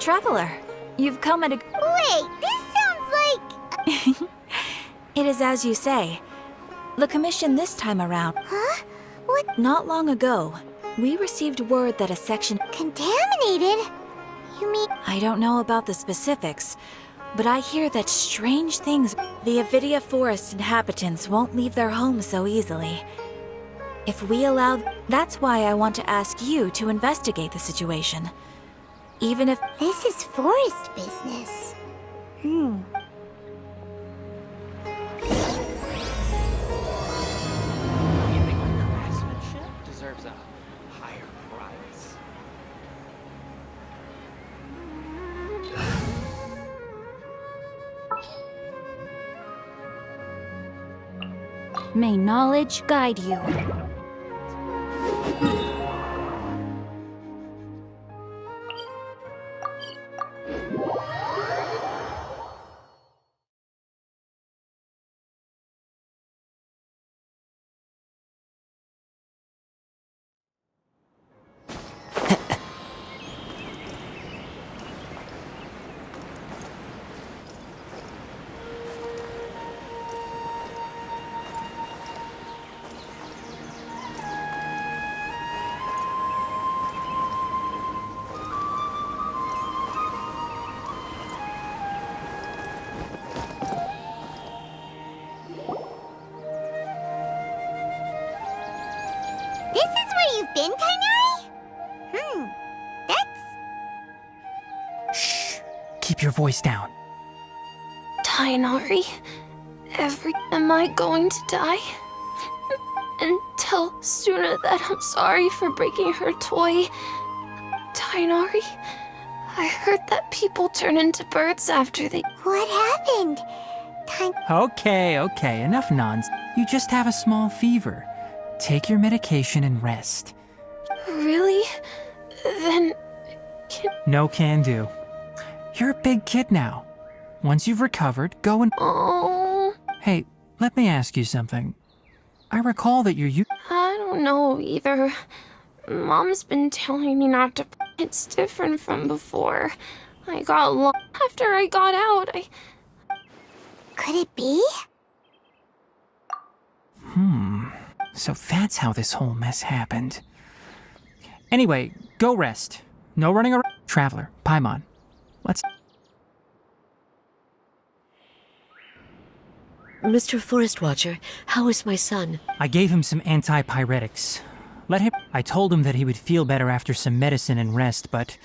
Traveler, you've come at a... Wait, this sounds like... It is as you say. The commission this time around. Huh? What? Not long ago, we received word that a section... Contaminated? You mean... I don't know about the specifics, but I hear that strange things... The Avidia Forest inhabitants won't leave their homes so easily. If we allow... That's why I want to ask you to investigate the situation. Even if... This is forest business. Anything like craftsmanship deserves a higher price. May knowledge guide you. This is where you've been, Tainari? That's... Shh! Keep your voice down. Tainari, am I going to die? And tell Suna that I'm sorry for breaking her toy. Tainari, I heard that people turn into birds after they... What happened? Okay, enough nonsense. You just have a small fever. Take your medication and rest. Really? Then... No can do. You're a big kid now. Once you've recovered, go and... Oh... Hey, let me ask you something. I recall that I don't know either. Mom's been telling me not to... It's different from before. I got after I got out, Could it be? So that's how this whole mess happened. Anyway, go rest. No running around. Traveler, Paimon, let's... Mr. Forest Watcher, how is my son? I gave him some antipyretics. I told him that he would feel better after some medicine and rest, but...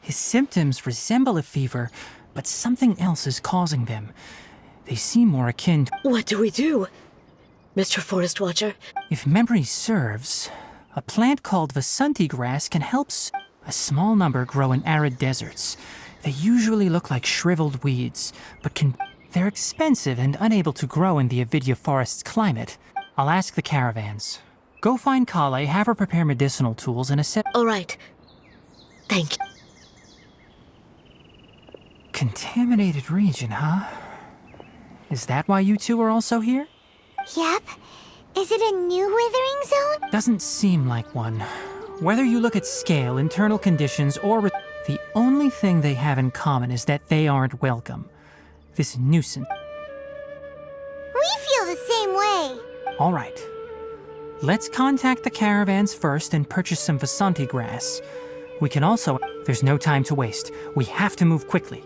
His symptoms resemble a fever, but something else is causing them. They seem more akin to... What do we do? Mr. Forest Watcher? If memory serves, a plant called Vasanti grass can help a small number grow in arid deserts. They usually look like shriveled weeds, but they're expensive and unable to grow in the Avidia Forest's climate. I'll ask the caravans. Go find Kale, have her prepare medicinal tools and a set... All right. Thank you. Contaminated region, huh? Is that why you two are also here? Yep. Is it a new withering zone? Doesn't seem like one. Whether you look at scale, internal conditions, or... The only thing they have in common is that they aren't welcome. This nuisance. We feel the same way. All right. Let's contact the caravans first and purchase some Vasanti grass. We can also... There's no time to waste. We have to move quickly.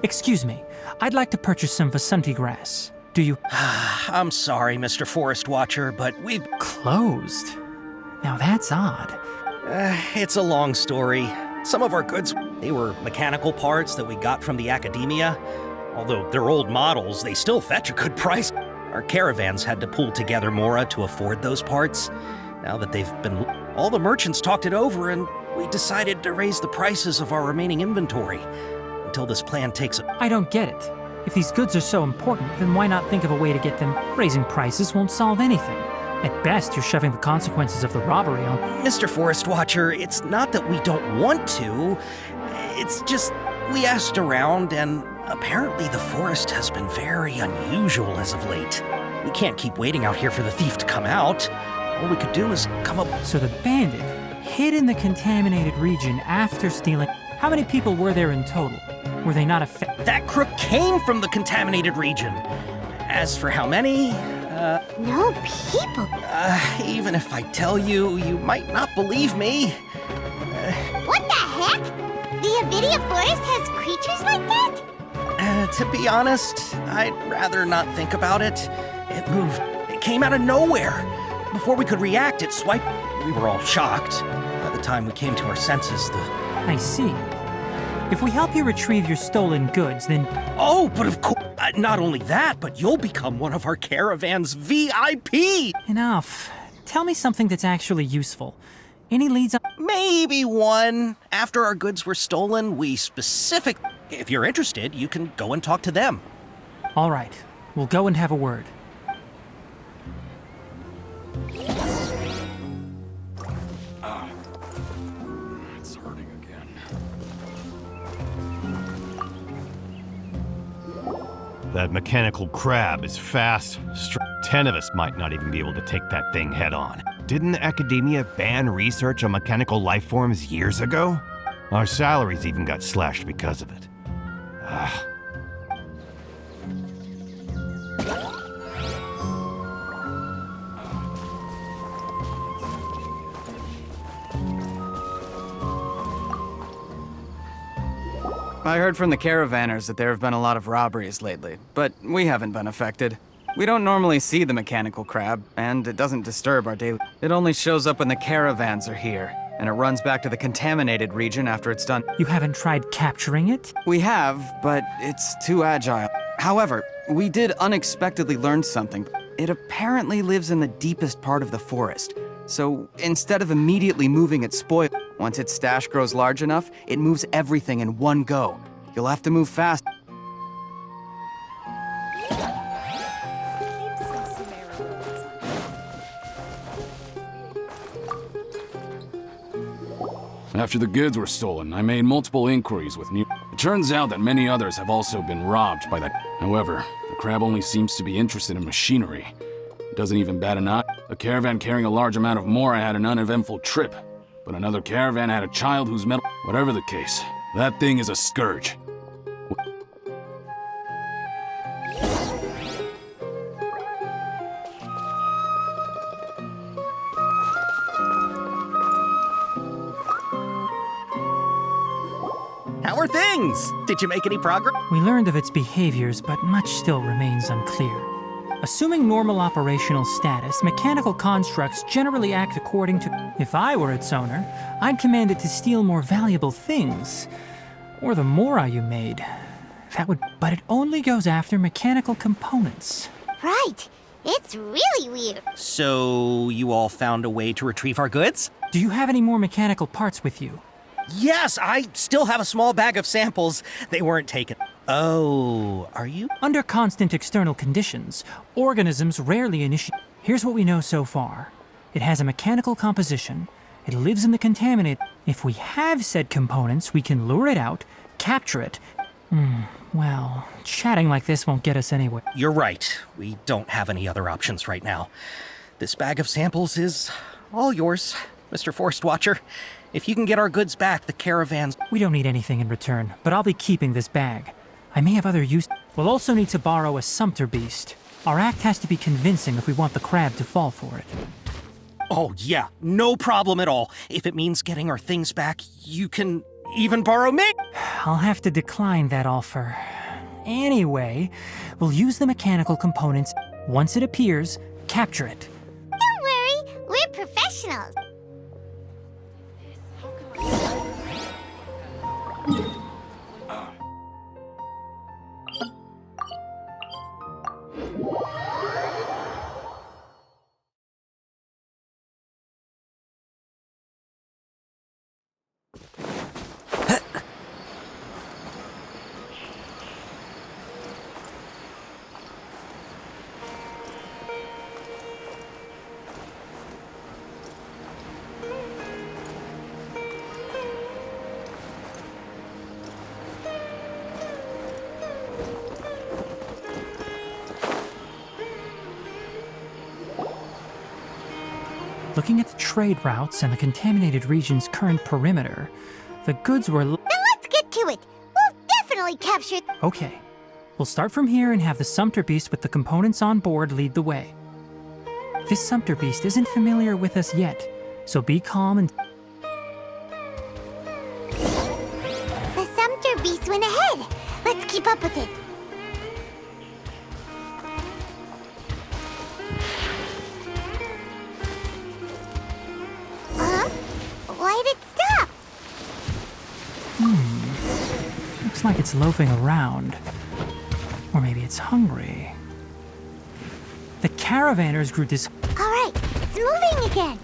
Excuse me, I'd like to purchase some Vasanti grass. Do you... I'm sorry, Mr. Forest Watcher, but we've... Closed? Now that's odd. It's a long story. Some of our goods, they were mechanical parts that we got from the academia. Although they're old models, they still fetch a good price. Our caravans had to pull together more to afford those parts. Now that they've been... All the merchants talked it over, and we decided to raise the prices of our remaining inventory until this plan takes... I don't get it. If these goods are so important, then why not think of a way to get them? Raising prices won't solve anything. At best, you're shoving the consequences of the robbery on... Mr. Forest Watcher, it's not that we don't want to. It's just we asked around, and apparently the forest has been very unusual as of late. We can't keep waiting out here for the thief to come out. All we could do is come up... So the bandit hid in the contaminated region after stealing... How many people were there in total? Were they not affected? That crook came from the contaminated region. As for how many... No people. Even if I tell you, you might not believe me. What the heck? The Avidia Forest has creatures like that? To be honest, I'd rather not think about it. It moved. It came out of nowhere. Before we could react, it swiped. We were all shocked. By the time we came to our senses, I see. If we help you retrieve your stolen goods, then... Oh, but of course, not only that, but you'll become one of our caravan's VIP! Enough. Tell me something that's actually useful. Any leads on... Maybe one. After our goods were stolen, we If you're interested, you can go and talk to them. All right. We'll go and have a word. It's hurting again. That mechanical crab is fast. 10 of us might not even be able to take that thing head on. Didn't academia ban research on mechanical life forms years ago? Our salaries even got slashed because of it. Ugh. I heard from the caravanners that there have been a lot of robberies lately, but we haven't been affected. We don't normally see the mechanical crab, and it doesn't disturb our daily... It only shows up when the caravans are here, and it runs back to the contaminated region after it's done. You haven't tried capturing it? We have, but it's too agile. However, we did unexpectedly learn something. It apparently lives in the deepest part of the forest. So instead of immediately moving its spoil, once its stash grows large enough, it moves everything in one go. You'll have to move fast. After the goods were stolen, I made multiple inquiries with new... It turns out that many others have also been robbed by that. However, the crab only seems to be interested in machinery. It doesn't even bat an eye. A caravan carrying a large amount of mora had an uneventful trip, but another caravan had a child whose metal... Whatever the case, that thing is a scourge. How are things? Did you make any progress? We learned of its behaviors, but much still remains unclear. Assuming normal operational status, mechanical constructs generally act according to... If I were its owner, I'd command it to steal more valuable things. Or the mora you made. That would... But it only goes after mechanical components. Right. It's really weird. So, you all found a way to retrieve our goods? Do you have any more mechanical parts with you? Yes, I still have a small bag of samples. They weren't taken. Oh, are you? Under constant external conditions, organisms rarely initiate... Here's what we know so far. It has a mechanical composition. It lives in the contaminated... If we have said components, we can lure it out, capture it... well, chatting like this won't get us anywhere. You're right. We don't have any other options right now. This bag of samples is all yours, Mr. Forest Watcher. If you can get our goods back, the caravans... We don't need anything in return, but I'll be keeping this bag. I may have other use... We'll also need to borrow a sumpter beast. Our act has to be convincing if we want the crab to fall for it. Oh, yeah, no problem at all. If it means getting our things back, you can even borrow me. I'll have to decline that offer. Anyway, we'll use the mechanical components. Once it appears, capture it. Don't worry, we're professionals. Looking at the trade routes and the contaminated region's current perimeter, the goods were... Then let's get to it. We'll definitely capture it. Okay. We'll start from here and have the Sumpter Beast with the components on board lead the way. This Sumpter Beast isn't familiar with us yet, so be calm and... The Sumpter Beast went ahead. Let's keep up with it. Huh? Why'd it stop? Looks like it's loafing around. Or maybe it's hungry. The caravanners grew dis... All right, it's moving again.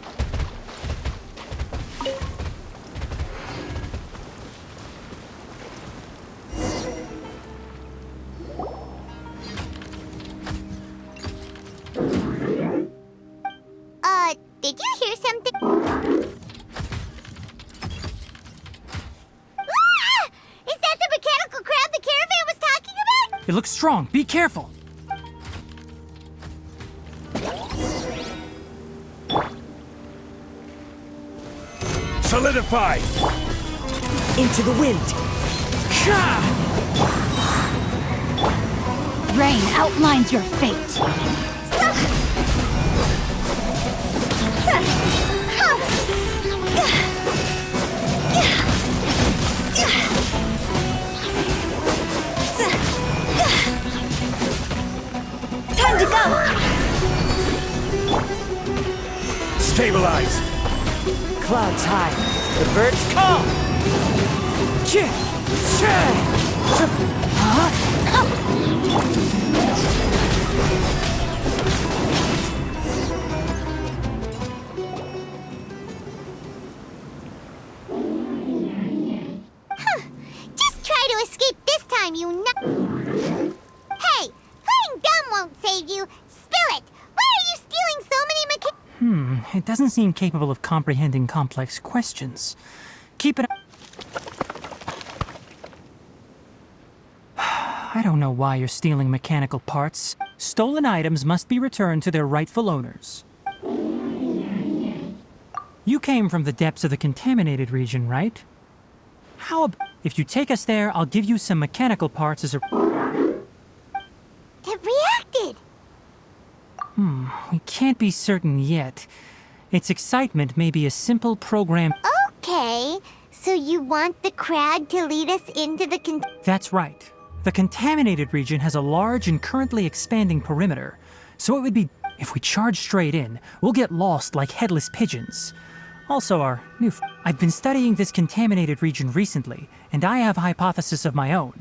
Did you hear something? Ah! Is that the mechanical crab the caravan was talking about? It looks strong. Be careful. Solidify! Into the wind. Rain outlines your fate. Time to go! Stabilize! Clouds high. The birds call. Just try to escape this time, you nut. Hey, playing dumb won't save you. Spill it. Why are you stealing so many It doesn't seem capable of comprehending complex questions. Keep it... I don't know why you're stealing mechanical parts. Stolen items must be returned to their rightful owners. You came from the depths of the contaminated region, right? How about... If you take us there, I'll give you some mechanical parts as a... It reacted. We can't be certain yet. Its excitement may be a simple program... Okay, so you want the crab to lead us into the That's right. The contaminated region has a large and currently expanding perimeter, so it would be... If we charge straight in, we'll get lost like headless pigeons. Also, our new... I've been studying this contaminated region recently, and I have a hypothesis of my own.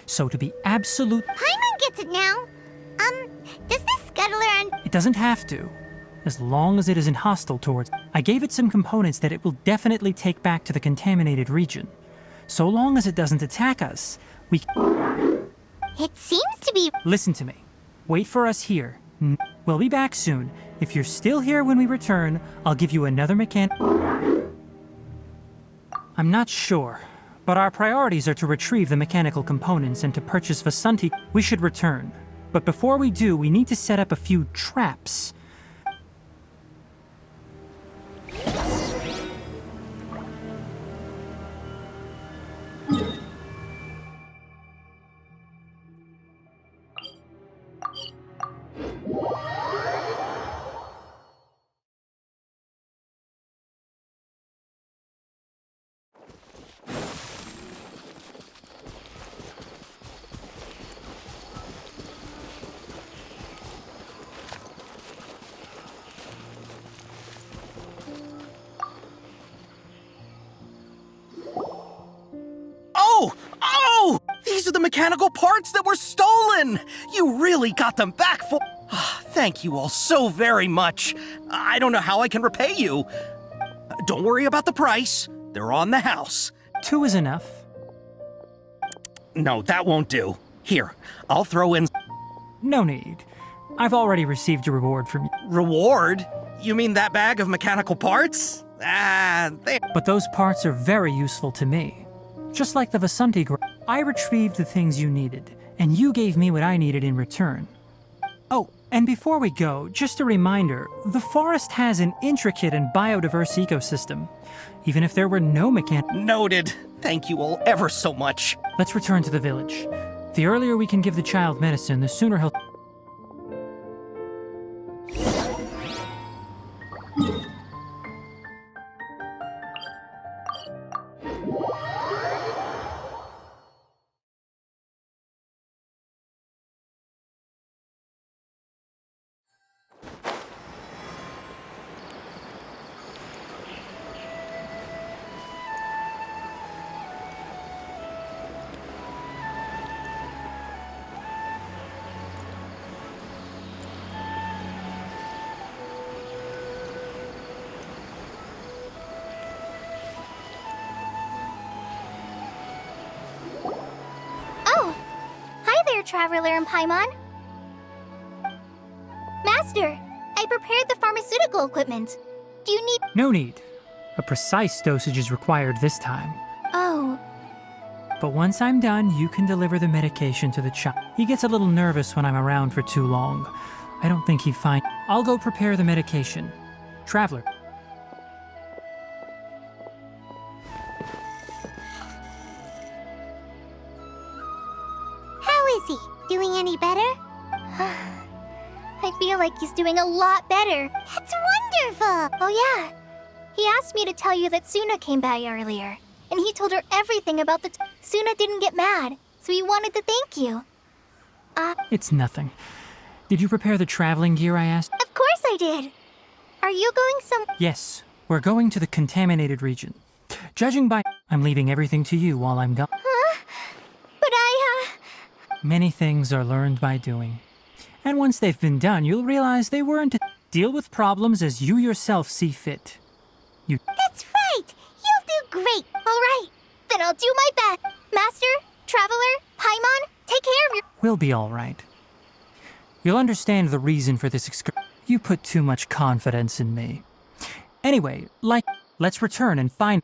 So to be absolute... Paimon gets it now. Does this scuttler It doesn't have to, as long as it isn't hostile towards... I gave it some components that it will definitely take back to the contaminated region. So long as it doesn't attack us, we... It seems to be... Listen to me. Wait for us here. We'll be back soon. If you're still here when we return, I'll give you another I'm not sure, but our priorities are to retrieve the mechanical components and to purchase Vasanti. We should return. But before we do, we need to set up a few traps. mechanical parts that were stolen! You really got them back for... Thank you all so very much. I don't know how I can repay you. Don't worry about the price. They're on the house. 2 is enough. No, that won't do. Here, I'll throw in... No need. I've already received a reward from you. Reward? You mean that bag of mechanical parts? But those parts are very useful to me. Just like the Vasanti grass, I retrieved the things you needed, and you gave me what I needed in return. Oh, and before we go, just a reminder, the forest has an intricate and biodiverse ecosystem. Even if there were no Noted. Thank you all ever so much. Let's return to the village. The earlier we can give the child medicine, the sooner he'll... Oh! Hi there, Traveler and Paimon. Master, I prepared the pharmaceutical equipment. Do you need... No need. A precise dosage is required this time. Oh, But once I'm done, you can deliver the medication to the child. He gets a little nervous when I'm around for too long. I don't think he'd find... I'll go prepare the medication. Traveler. how is he? Doing any better? I feel like he's doing a lot better. That's wonderful! Oh yeah. He asked me to tell you that Suna came by earlier. And he told her everything about the... Suna didn't get mad, so he wanted to thank you. It's nothing. Did you prepare the traveling gear I asked? Of course I did. Are you going some... Yes. We're going to the contaminated region. Judging by... I'm leaving everything to you while I'm gone. Huh? But Many things are learned by doing. And once they've been done, you'll realize they weren't to deal with problems as you yourself see fit. That's right! You'll do great! Alright, then I'll do my best. Master, Traveler, Paimon, take care of your... We'll be all right. You'll understand the reason for this excursion. You put too much confidence in me. Anyway, let's return and find...